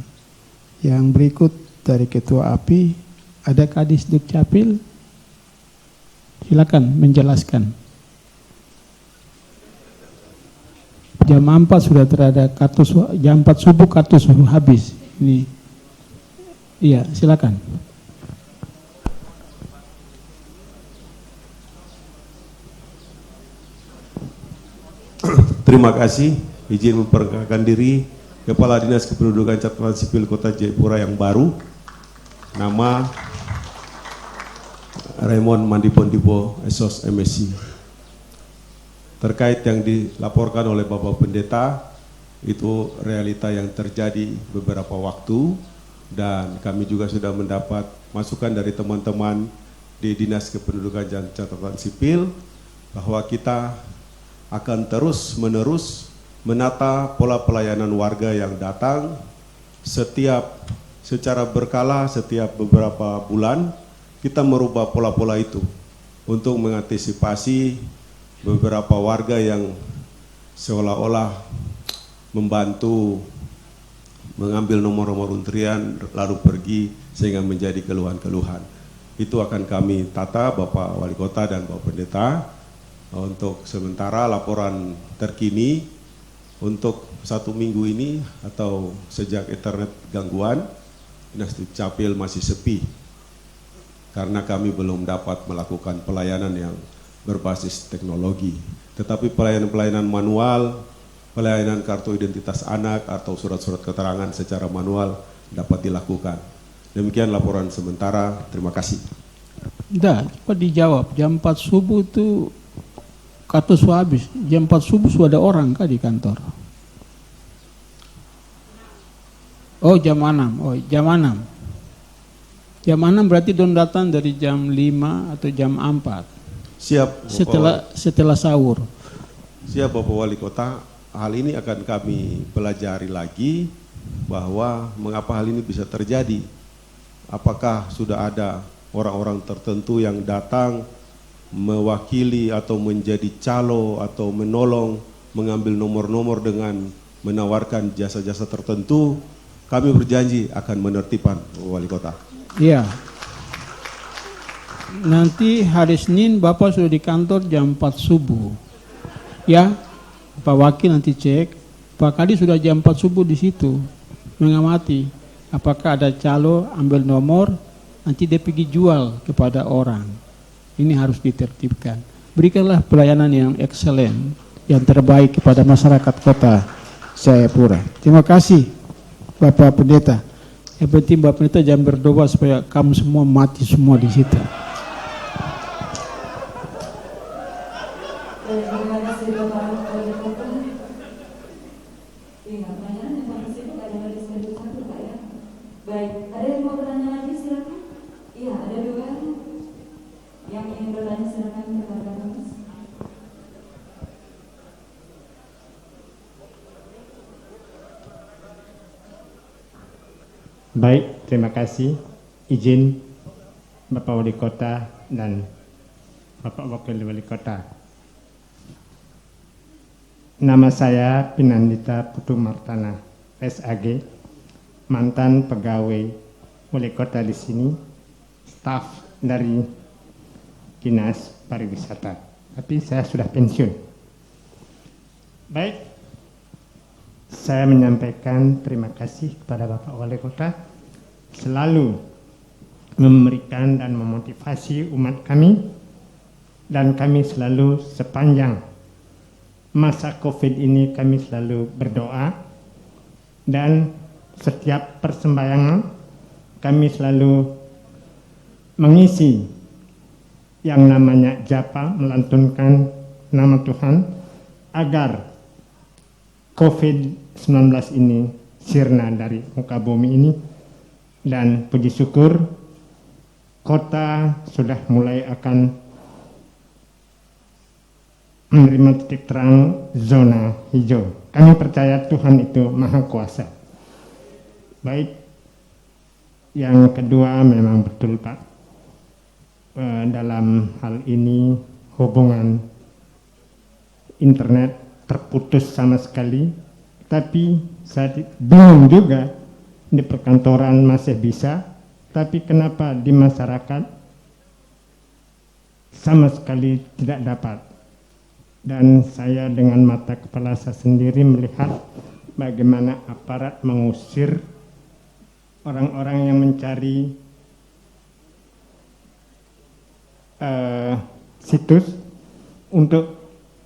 Yang berikut dari Ketua API, ada Kadis Dukcapil, silakan menjelaskan. Jam 4 sudah terada kartus, jam 4 subuh kartus habis. Ini, iya silakan. Terima kasih, izin memperkenalkan diri Kepala Dinas Kependudukan Catatan Sipil Kota Jayapura yang baru, nama Raymond Mandipondipo Esos MSc. Terkait yang dilaporkan oleh Bapak Pendeta, itu realita yang terjadi beberapa waktu dan kami juga sudah mendapat masukan dari teman-teman di Dinas Kependudukan dan Catatan Sipil bahwa kita akan terus-menerus menata pola pelayanan warga yang datang secara berkala setiap beberapa bulan. Kita merubah pola-pola itu untuk mengantisipasi beberapa warga yang seolah-olah membantu mengambil nomor-nomor untrian lalu pergi sehingga menjadi keluhan-keluhan. Itu akan kami tata Bapak Wali Kota dan Bapak Pendeta. Untuk sementara laporan terkini untuk 1 minggu ini atau sejak internet gangguan, Dinas Dukcapil masih sepi karena kami belum dapat melakukan pelayanan yang berbasis teknologi. Tetapi pelayanan-pelayanan manual, pelayanan kartu identitas anak atau surat-surat keterangan secara manual dapat dilakukan. Demikian laporan sementara, terima kasih. Tidak, cepat dijawab. Jam 4 subuh itu kartus habis. Jam 4 subuh sudah ada orang kah di kantor? Oh jam 6, jam 6. Jam 6 berarti don datang dari jam 5 atau jam 4. Siap. Setelah sahur. Siap Bapak Wali Kota, hal ini akan kami pelajari lagi bahwa mengapa hal ini bisa terjadi. Apakah sudah ada orang-orang tertentu yang datang mewakili atau menjadi calo atau menolong mengambil nomor-nomor dengan menawarkan jasa-jasa tertentu, kami berjanji akan menertibkan Wali Kota. Iya. Nanti hari Senin Bapak sudah di kantor jam 4 subuh. Ya, Pak Wakil nanti cek. Pak Kadi sudah jam 4 subuh di situ mengamati apakah ada calo, ambil nomor, nanti dia pergi jual kepada orang. Ini harus ditertibkan. Berikanlah pelayanan yang excellent, yang terbaik kepada masyarakat Kota Jayapura. Terima kasih Bapak Pendeta. Yang penting Bapak Pendeta jangan berdoa supaya kamu semua mati semua di situ. Terima kasih Bapak Wali Kota. Iya, pertanyaan yang Bapak sibuk ada lagi satu Pak ya. Baik, ada yang mau bertanya lagi silakan. Iya, ada 2 yang ingin bertanya, silakan rekan-rekan Mas. Baik, terima kasih. Izin Bapak Wali Kota dan Bapak Wakil Wali Kota. Nama saya Pinandita Putu Martana, SAG, mantan pegawai Wali Kota di sini, staf dari Dinas Pariwisata. Tapi saya sudah pensiun. Baik, saya menyampaikan terima kasih kepada Bapak Wali Kota selalu memberikan dan memotivasi umat kami, dan kami selalu sepanjang masa COVID ini kami selalu berdoa, dan setiap persembayangan kami selalu mengisi yang namanya japa, melantunkan nama Tuhan agar COVID-19 ini sirna dari muka bumi ini. Dan puji syukur kota sudah mulai akan menerima titik terang zona hijau. Kami percaya Tuhan itu maha kuasa. Baik, yang kedua memang betul Pak, dalam hal ini hubungan internet terputus sama sekali, tapi saya bingung juga, di perkantoran masih bisa, tapi kenapa di masyarakat sama sekali tidak dapat. Dan saya dengan mata kepala saya sendiri melihat bagaimana aparat mengusir orang-orang yang mencari situs untuk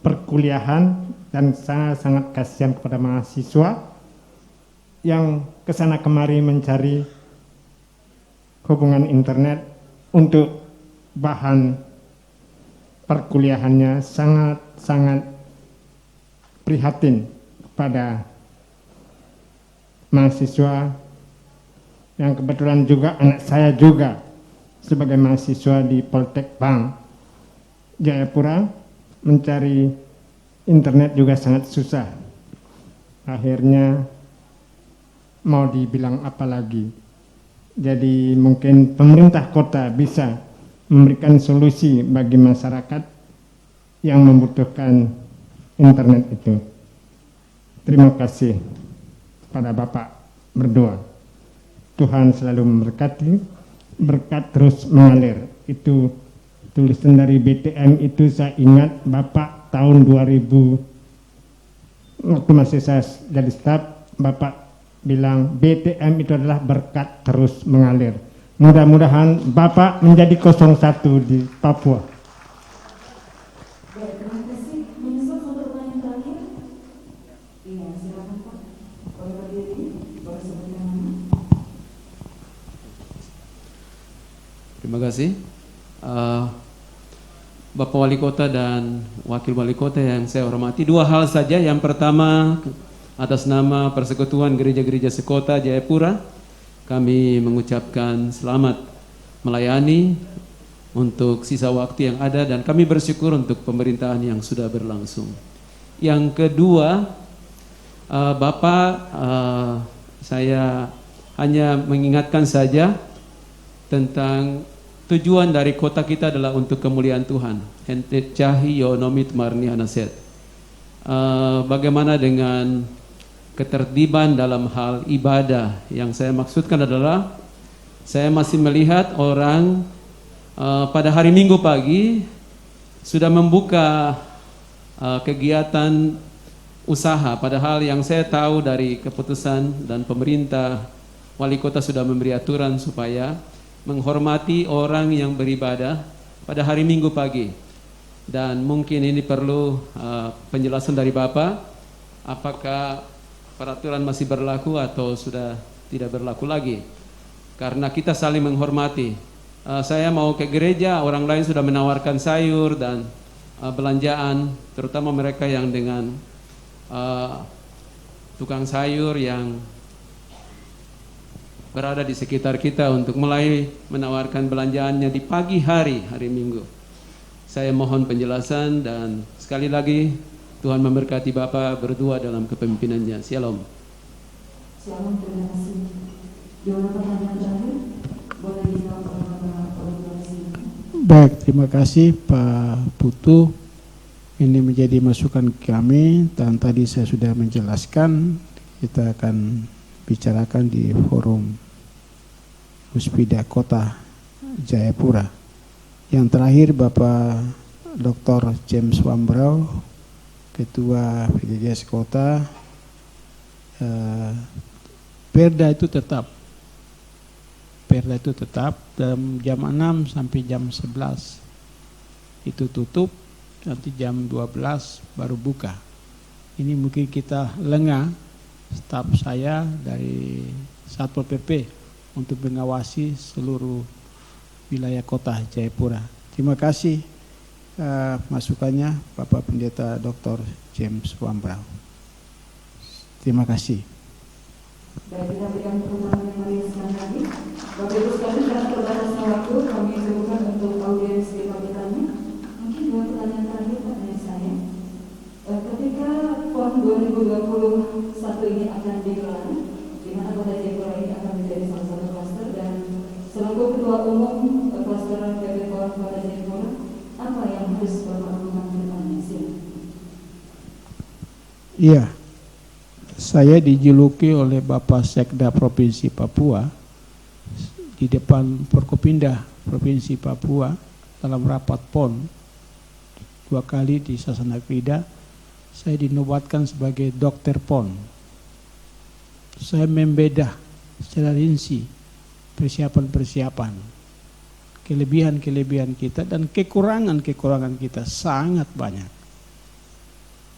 perkuliahan, dan sangat kasihan kepada mahasiswa yang kesana kemari mencari hubungan internet untuk bahan perkuliahannya. Sangat prihatin kepada mahasiswa yang kebetulan juga anak saya juga sebagai mahasiswa di Poltek Bank Jayapura mencari internet juga sangat susah. Akhirnya mau dibilang apa lagi. Jadi mungkin pemerintah kota bisa memberikan solusi bagi masyarakat yang membutuhkan internet itu. Terima kasih pada Bapak berdua. Tuhan selalu memberkati, berkat terus mengalir. Itu tulisan dari BTM itu saya ingat Bapak tahun 2000 waktu masih saya jadi staf, Bapak bilang BTM itu adalah berkat terus mengalir. Mudah-mudahan Bapak menjadi 01 di Papua. Baik, terima kasih. Menyusul satu pertanyaan terakhir. Iya, silakan Pak. Boleh berdiri, boleh sebutkan nama. Terima kasih. Bapak Wali Kota dan Wakil Wali Kota yang saya hormati, 2 hal saja. Yang pertama, atas nama Persekutuan Gereja-Gereja Sekota Jayapura, kami mengucapkan selamat melayani untuk sisa waktu yang ada, dan kami bersyukur untuk pemerintahan yang sudah berlangsung. Yang kedua, Bapak, saya hanya mengingatkan saja tentang tujuan dari kota kita adalah untuk kemuliaan Tuhan. Hente cahi yonomit marni anaset. Bagaimana dengan ketertiban dalam hal ibadah? Yang saya maksudkan adalah saya masih melihat orang pada hari Minggu pagi sudah membuka kegiatan usaha, padahal yang saya tahu dari keputusan dan pemerintah, wali kota sudah memberi aturan supaya menghormati orang yang beribadah pada hari Minggu pagi. Dan mungkin ini perlu penjelasan dari Bapak, apakah peraturan masih berlaku atau sudah tidak berlaku lagi, karena kita saling menghormati. Saya mau ke gereja, orang lain sudah menawarkan sayur dan belanjaan, terutama mereka yang dengan tukang sayur yang berada di sekitar kita untuk mulai menawarkan belanjaannya di pagi hari Minggu. Saya mohon penjelasan dan sekali lagi Tuhan memberkati Bapak berdua dalam kepemimpinannya. Shalom. Shalom, terima kasih. Gimana pertanyaan terakhir? Boleh dijawab oleh Bapak. Baik, terima kasih Pak Putu. Ini menjadi masukan kami dan tadi saya sudah menjelaskan. Kita akan bicarakan di forum Puspida Kota Jayapura. Yang terakhir Bapak Dr. James Wambrau, Ketua PJJS Kota. Perda itu tetap jam 6 sampai jam 11 itu tutup, nanti jam 12 baru buka. Ini mungkin kita lengah, staf saya dari Satpol PP untuk mengawasi seluruh wilayah kota Jayapura. Terima kasih masukannya Bapak Pendeta Dr. James Wambrau. Terima kasih. Baik, kita berikan pertanyaan yang mari sekali lagi. Bapak Ibu sekalian, karena terbatasnya waktu, kami bukan untuk audiens di bertanya. Mungkin dua pertanyaan terakhir dari saya. Ketika PON 2021 ini akan digelar, di mana Kota Jayapura ini akan menjadi salah satu klaster, dan selaku Ketua Umum Klaster PP PON Kota Jayapura, apa yang harus Bapak lakukan ke depannya? Iya, saya dijuluki oleh Bapak Sekda Provinsi Papua di depan Forkopimda Provinsi Papua dalam rapat PON 2 kali di Sasana Krida. Saya dinobatkan sebagai dokter PON. Saya membedah secara rinci persiapan-persiapan, kelebihan-kelebihan kita dan kekurangan-kekurangan kita sangat banyak.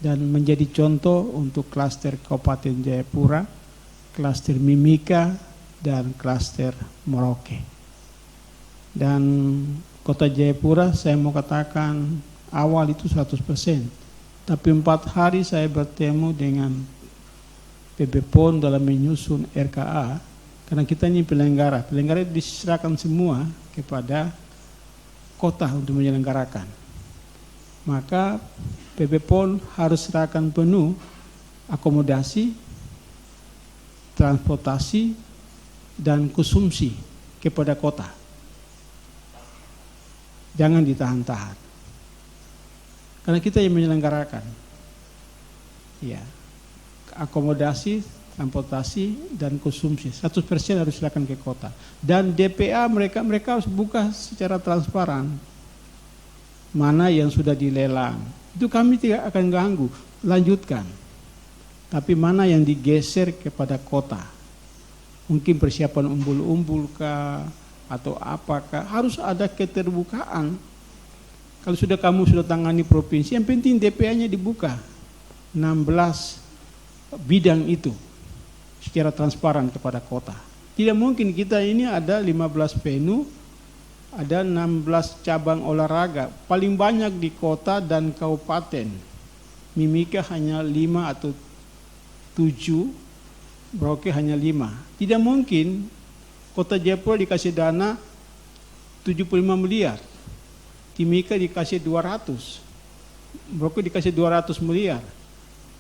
Dan menjadi contoh untuk klaster Kabupaten Jayapura, klaster Mimika, dan klaster Merauke. Dan Kota Jayapura saya mau katakan awal itu 100%. Tapi 4 hari saya bertemu dengan PB PON dalam menyusun RKA, karena kita ini penyelenggara diserahkan semua kepada kota untuk menyelenggarakan. Maka PB PON harus serahkan penuh akomodasi, transportasi, dan konsumsi kepada kota. Jangan ditahan-tahan. Karena kita yang menyelenggarakan. Ya. Akomodasi, transportasi, dan konsumsi 100% harus serahkan ke kota. Dan DPA mereka harus buka secara transparan. Mana yang sudah dilelang, itu kami tidak akan ganggu, lanjutkan. Tapi mana yang digeser kepada kota, mungkin persiapan umbul-umbul kah, atau apakah, harus ada keterbukaan. Kalau kamu sudah tangani provinsi, yang penting DPA-nya dibuka, 16 bidang itu, secara transparan kepada kota. Tidak mungkin kita ini ada 15 venue, ada 16 cabang olahraga, paling banyak di kota dan kabupaten. Mimika hanya 5 atau 7, Merauke hanya 5. Tidak mungkin Kota Jayapura dikasih dana 75 miliar, Timika dikasih 200, Merauke dikasih 200 miliar,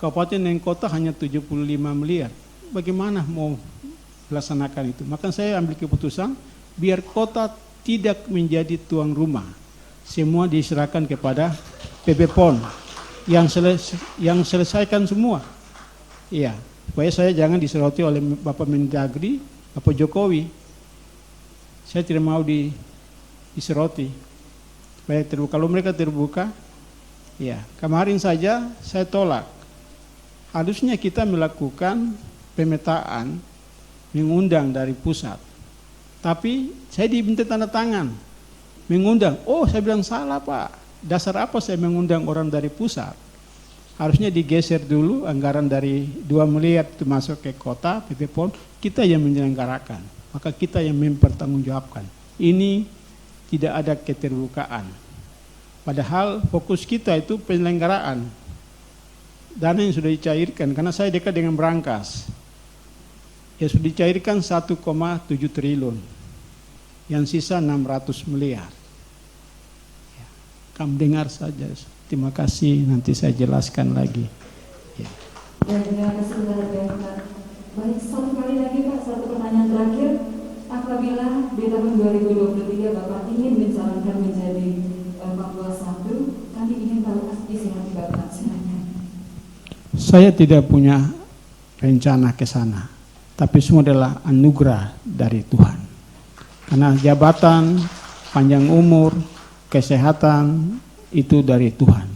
kabupaten dan kota hanya 75 miliar. Bagaimana mau melaksanakan itu? Maka saya ambil keputusan, biar kota tidak menjadi tuan rumah. Semua diserahkan kepada PP PON yang selesaikan semua. Iya, supaya saya jangan diseroti oleh Bapak Mendagri, Bapak Jokowi. Saya tidak mau diseroti. Supaya terbuka. Kalau mereka terbuka, ya, kemarin saja saya tolak. Harusnya kita melakukan pemetaan, mengundang dari pusat. Tapi saya diminta tanda tangan, mengundang. Oh, saya bilang salah Pak. Dasar apa saya mengundang orang dari pusat? Harusnya digeser dulu anggaran dari 2 miliar itu masuk ke kota, PP PON, kita yang menyelenggarakan. Maka kita yang mempertanggungjawabkan. Ini tidak ada keterbukaan. Padahal fokus kita itu penyelenggaraan. Dana yang sudah dicairkan, karena saya dekat dengan Brankas. Ya sudah dicairkan 1,7 triliun. Yang sisa 600 miliar. Ya, kamu dengar saja. Terima kasih, nanti saya jelaskan lagi. Ya. Terima kasih Bapak. Baik, satu kali lagi Pak, satu pertanyaan terakhir. Apabila di tahun 2023 Bapak ingin mencalonkan menjadi Papua 1, kami ingin tahu isi hati Bapak. Silakan. Saya tidak punya rencana ke sana, tapi semua adalah anugerah dari Tuhan. Karena jabatan, panjang umur, kesehatan itu dari Tuhan.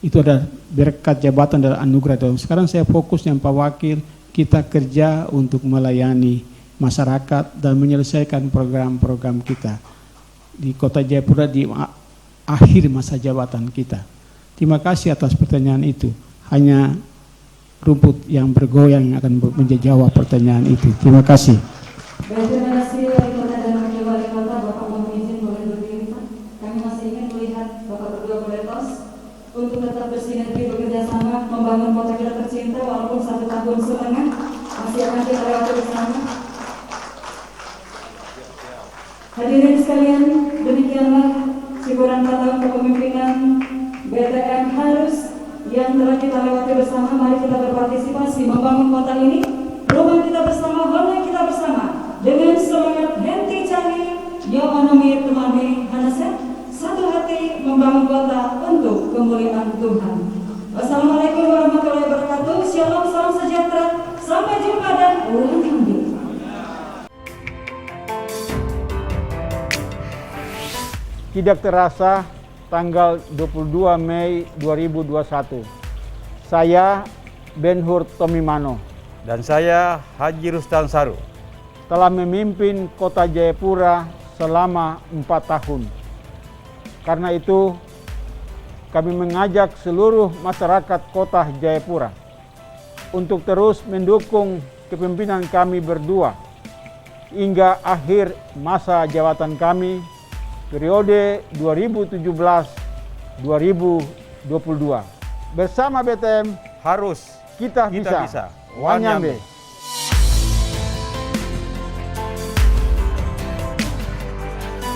Itu ada berkat jabatan dari anugerah Tuhan. Sekarang saya fokus yang Pak Wakil, kita kerja untuk melayani masyarakat dan menyelesaikan program-program kita di Kota Jayapura di akhir masa jabatan kita. Terima kasih atas pertanyaan itu. Hanya rumput yang bergoyang yang akan menjawab pertanyaan itu. Terima kasih. Baik, terima kasih Wali Kota dan Wakil Wali Kota. Bapak mohon izin boleh berdiri Pak. Kami masih ingin melihat Bapak berdua boleh tos untuk tetap bersinergi bekerja sama membangun kota kita tercinta walaupun 1 tahun setengah masih akan kita lewati bersama. Hadirin sekalian, demikianlah syukuran 4 tahun kepemimpinan BTM Harus yang telah kita lewati bersama. Mari kita berpartisipasi membangun kota ini, rumah kita bersama, home kita bersama, dengan semangat henti canggih, yomonomi temani hanasya, satu hati membangun kota untuk kemuliaan Tuhan. Wassalamualaikum warahmatullahi wabarakatuh. Shalom, salam sejahtera. Sampai jumpa dan ulang kembali. Tidak terasa tanggal 22 Mei 2021. Saya Ben-Hur Tomimano dan saya Haji Rustan Saru telah memimpin Kota Jayapura selama 4 tahun. Karena itu kami mengajak seluruh masyarakat Kota Jayapura untuk terus mendukung kepemimpinan kami berdua hingga akhir masa jabatan kami periode 2017-2022. Bersama BTM Harus kita bisa. bisa. Wanyambe.